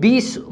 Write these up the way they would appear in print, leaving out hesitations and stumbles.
20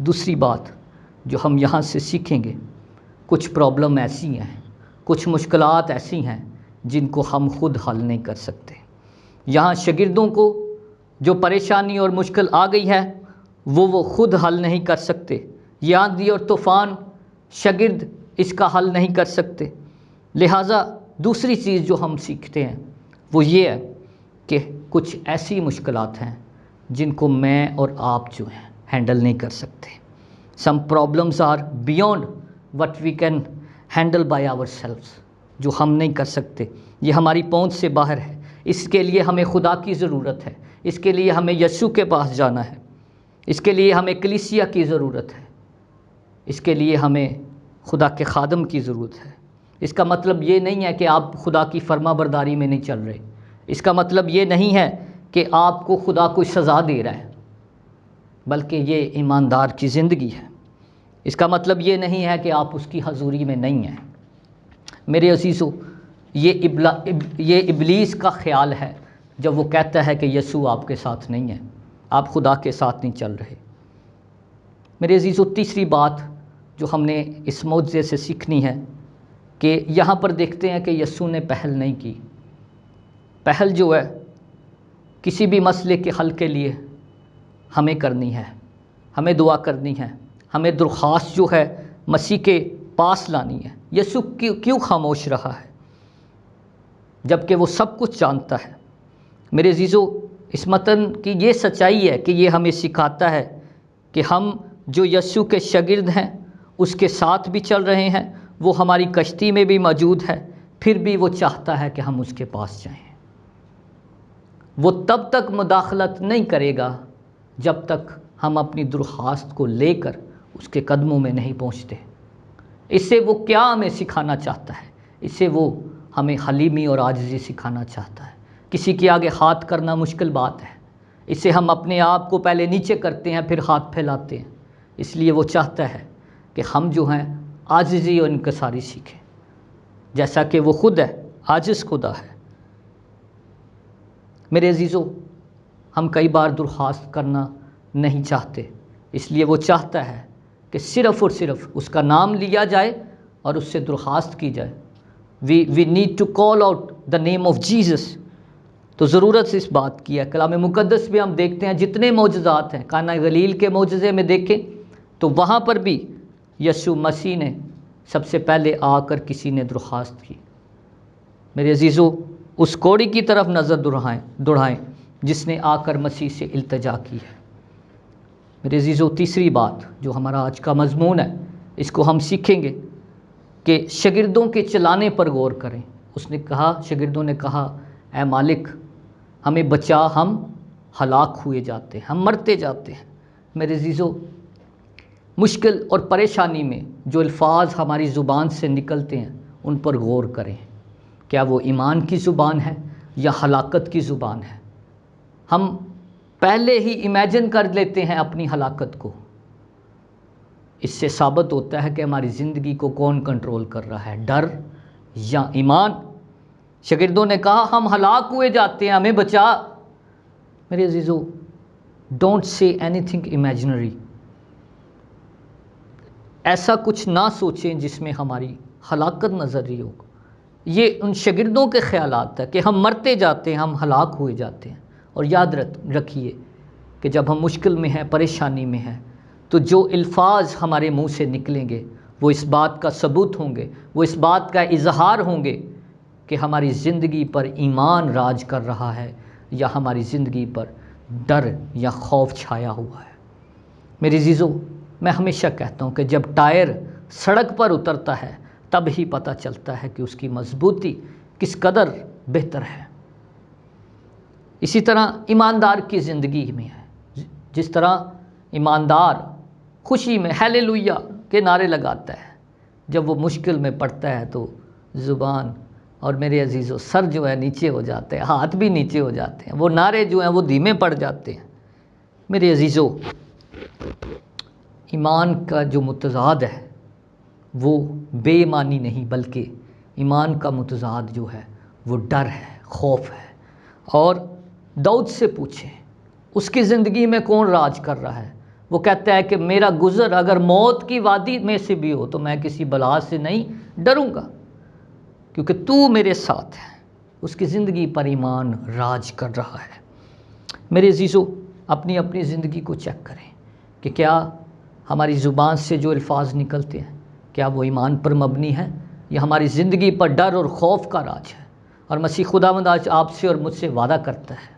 دوسری بات جو ہم یہاں سے سیکھیں گے، کچھ پرابلم ایسی ہیں، کچھ مشکلات ایسی ہیں جن کو ہم خود حل نہیں کر سکتے۔ یہاں شاگردوں کو جو پریشانی اور مشکل آ گئی ہے وہ خود حل نہیں کر سکتے۔ یہ آندھی اور طوفان شاگرد اس کا حل نہیں کر سکتے۔ لہٰذا دوسری چیز جو ہم سیکھتے ہیں وہ یہ ہے کہ کچھ ایسی مشکلات ہیں جن کو میں اور آپ جو ہیں ہینڈل نہیں کر سکتے۔ Some problems are beyond what we can handle by ourselves, جو ہم نہیں کر سکتے، یہ ہماری پہنچ سے باہر ہے۔ اس کے لیے ہمیں خدا کی ضرورت ہے، اس کے لیے ہمیں یسوع کے پاس جانا ہے، اس کے لیے ہمیں کلیسیا کی ضرورت ہے، اس کے لیے ہمیں خدا کے خادم کی ضرورت ہے۔ اس کا مطلب یہ نہیں ہے کہ آپ خدا کی فرما برداری میں نہیں چل رہے، اس کا مطلب یہ نہیں ہے کہ آپ کو خدا کوئی سزا دے رہا ہے، بلکہ یہ ایماندار کی زندگی ہے۔ اس کا مطلب یہ نہیں ہے کہ آپ اس کی حضوری میں نہیں ہیں۔ میرے عزیزو، یہ ابلیس کا خیال ہے جب وہ کہتا ہے کہ یسوع آپ کے ساتھ نہیں ہے، آپ خدا کے ساتھ نہیں چل رہے۔ میرے عزیزو، تیسری بات جو ہم نے اس معجزے سے سیکھنی ہے کہ یہاں پر دیکھتے ہیں کہ یسوع نے پہل نہیں کی۔ پہل جو ہے کسی بھی مسئلے کے حل کے لیے ہمیں کرنی ہے، ہمیں دعا کرنی ہے، ہمیں درخواست جو ہے مسیح کے پاس لانی ہے۔ یسوع کیوں خاموش رہا ہے جب کہ وہ سب کچھ جانتا ہے؟ میرے عزیزو، اس متن کی یہ سچائی ہے کہ یہ ہمیں سکھاتا ہے کہ ہم جو یسوع کے شاگرد ہیں، اس کے ساتھ بھی چل رہے ہیں، وہ ہماری کشتی میں بھی موجود ہے، پھر بھی وہ چاہتا ہے کہ ہم اس کے پاس جائیں۔ وہ تب تک مداخلت نہیں کرے گا جب تک ہم اپنی درخواست کو لے کر اس کے قدموں میں نہیں پہنچتے۔ اس سے وہ کیا ہمیں سکھانا چاہتا ہے؟ اس سے وہ ہمیں حلیمی اور عاجزی سکھانا چاہتا ہے۔ کسی کے آگے ہاتھ کرنا مشکل بات ہے، اس سے ہم اپنے آپ کو پہلے نیچے کرتے ہیں، پھر ہاتھ پھیلاتے ہیں۔ اس لیے وہ چاہتا ہے کہ ہم جو ہیں عاجزی اور انکساری سیکھیں، جیسا کہ وہ خود ہے، عاجز خدا ہے۔ میرے عزیزو، ہم کئی بار درخواست کرنا نہیں چاہتے، اس لیے وہ چاہتا ہے کہ صرف اور صرف اس کا نام لیا جائے اور اس سے درخواست کی جائے۔ We need to call out the name of Jesus. تو ضرورت اس بات کی ہے۔ کلام مقدس میں ہم دیکھتے ہیں جتنے معجزات ہیں، کانا گلیل کے معجزے میں دیکھیں تو وہاں پر بھی یسوع مسیح نے سب سے پہلے آ کر کسی نے درخواست کی۔ میرے عزیزو، اس کوڑی کی طرف نظر دوڑائیں جس نے آ کر مسیح سے التجا کی ہے۔ میرے عزیزو، تیسری بات جو ہمارا آج کا مضمون ہے، اس کو ہم سیکھیں گے کہ شاگردوں کے چلانے پر غور کریں۔ شاگردوں نے کہا، اے مالک ہمیں بچا، ہم ہلاک ہوئے جاتے ہیں، ہم مرتے جاتے ہیں۔ میرے عزیزو، مشکل اور پریشانی میں جو الفاظ ہماری زبان سے نکلتے ہیں ان پر غور کریں۔ کیا وہ ایمان کی زبان ہے یا ہلاکت کی زبان ہے؟ ہم پہلے ہی امیجن کر لیتے ہیں اپنی ہلاکت کو۔ اس سے ثابت ہوتا ہے کہ ہماری زندگی کو کون کنٹرول کر رہا ہے، ڈر یا ایمان؟ شاگردوں نے کہا ہم ہلاک ہوئے جاتے ہیں، ہمیں بچا۔ میرے عزیزو، don't say any thing imaginary. ایسا کچھ نہ سوچیں جس میں ہماری ہلاکت نظر رہی ہو۔ یہ ان شاگردوں کے خیالات ہے کہ ہم مرتے جاتے ہیں، ہم ہلاک ہوئے جاتے ہیں۔ اور یاد رکھیے کہ جب ہم مشکل میں ہیں، پریشانی میں ہیں، تو جو الفاظ ہمارے منہ سے نکلیں گے وہ اس بات کا ثبوت ہوں گے، وہ اس بات کا اظہار ہوں گے کہ ہماری زندگی پر ایمان راج کر رہا ہے یا ہماری زندگی پر ڈر یا خوف چھایا ہوا ہے۔ میری عزیزو، میں ہمیشہ کہتا ہوں کہ جب ٹائر سڑک پر اترتا ہے تب ہی پتہ چلتا ہے کہ اس کی مضبوطی کس قدر بہتر ہے۔ اسی طرح ایماندار کی زندگی میں ہے۔ جس طرح ایماندار خوشی میں ہیلیلویا کے نعرے لگاتا ہے، جب وہ مشکل میں پڑتا ہے تو زبان اور میرے عزیزو سر جو ہے نیچے ہو جاتے ہیں، ہاتھ بھی نیچے ہو جاتے ہیں، وہ نعرے جو ہیں وہ دھیمے پڑ جاتے ہیں۔ میرے عزیزو، ایمان کا جو متضاد ہے وہ بے ایمانی نہیں، بلکہ ایمان کا متضاد جو ہے وہ ڈر ہے، خوف ہے۔ اور داؤد سے پوچھیں اس کی زندگی میں کون راج کر رہا ہے؟ وہ کہتا ہے کہ میرا گزر اگر موت کی وادی میں سے بھی ہو تو میں کسی بلا سے نہیں ڈروں گا، کیونکہ تو میرے ساتھ ہے۔ اس کی زندگی پر ایمان راج کر رہا ہے۔ میرے عزیزو، اپنی اپنی زندگی کو چیک کریں کہ کیا ہماری زبان سے جو الفاظ نکلتے ہیں کیا وہ ایمان پر مبنی ہے یا ہماری زندگی پر ڈر اور خوف کا راج ہے۔ اور مسیح خداوند آج آپ سے اور مجھ سے وعدہ کرتا ہے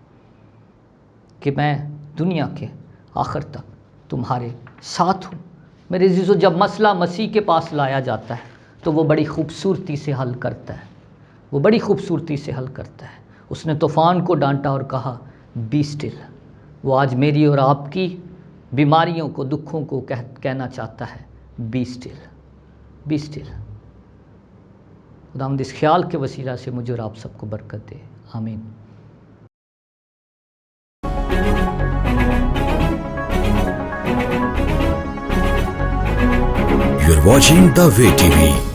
کہ میں دنیا کے آخر تک تمہارے ساتھ ہوں۔ میرے عزیزو، جب مسئلہ مسیح کے پاس لایا جاتا ہے تو وہ بڑی خوبصورتی سے حل کرتا ہے، وہ بڑی خوبصورتی سے حل کرتا ہے۔ اس نے طوفان کو ڈانٹا اور کہا بی سٹل۔ وہ آج میری اور آپ کی بیماریوں کو، دکھوں کو کہنا چاہتا ہے بی سٹل، بی سٹل۔ خداوند اس خیال کے وسیلہ سے مجھے اور آپ سب کو برکت دے، آمین۔ You are watching The Way TV.